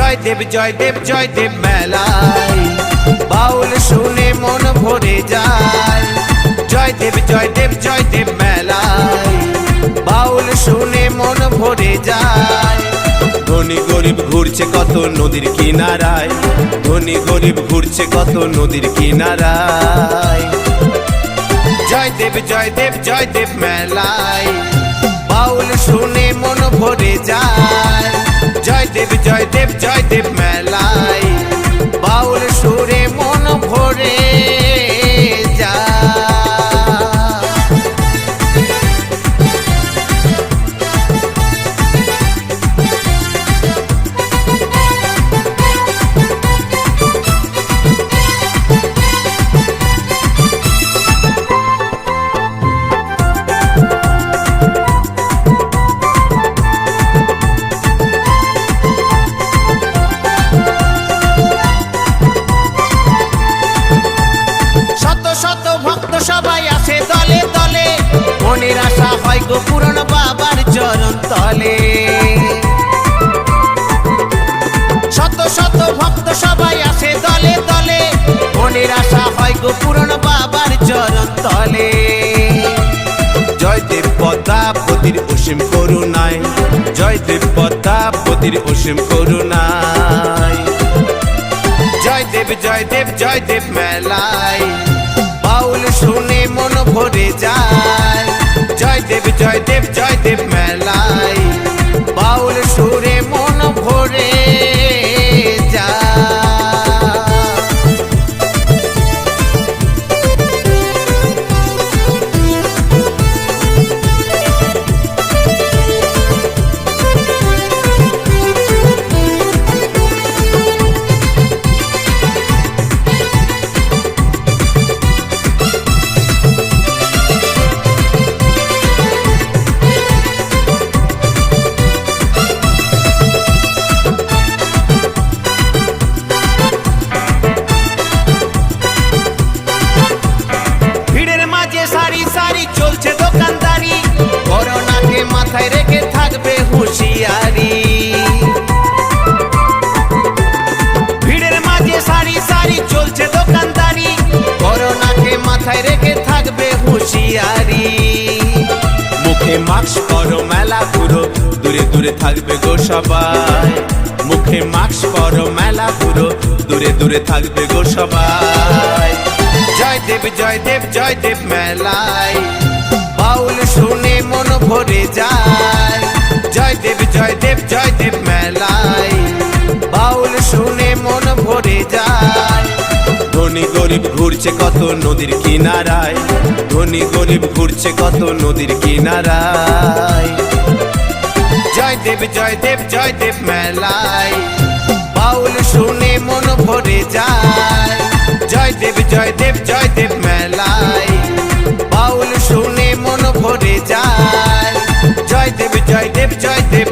জয়দেব মেলায় বাউল শুনে মন ভরে যায়। জয়দেব মেলায় বাউল শুনে মন ভরে যায়। ধনী গরিব ঘুরছে কত নদীর কিনারায়, ধনী গরিব ঘুরছে কত নদীর কিনারায়। জয়দেব মেলায় বাউল শুনে মন ভরে যায়। জয়দেব মেলায় বাউল সুরে মন ভরে যায়। সবাই আসে দলে দলে, মনের আশা হয় গো পূরণ বাবার চরণ তলে। শত শত ভক্ত সবাই আসে দলে দলে, মনের আশা হয় গো পূরণ বাবার চরণ তলে। জয়দেব পদ্মাবতীর অসীম করুণায়, জয়দেব পদ্মাবতীর অসীম করুণায়। জয়দেব মেলায় বাউল শুনে মন ভরে যায়। জয়দেব মেলায় বাউল সুরে মন ভরে যায়। চলছে দোকানদারি, করোনাকে মাথায় রেখে থাকবে হুঁশিয়ারি। ভিড়ের মাঝে সারি সারি চলছে দোকানদারি, করোনাকে মাথায় রেখে থাকবে হুঁশিয়ারি। মুখে মাস্ক পরো মেলা পুরো, দূরে দূরে থাকবে গো সবাই। মুখে মাস্ক পরো মেলা পুরো, দূরে দূরে থাকবে গো সবাই। জয়দেব মেলায় বাউল শুনে মন ভরে যায়। জয়দেব মেলায় বাউল শুনে মন ভরে যায়। ধনী গরিব ঘুরছে কত নদীর কিনারায়, ধনী গরিব ঘুরছে কত নদীর কিনারায়। জয়দেব মেলায় বাউল শুনে মন ভরে যায়। জয়দেব মেলায় বাউল শুনে মন ভরে যায়। জয়দেব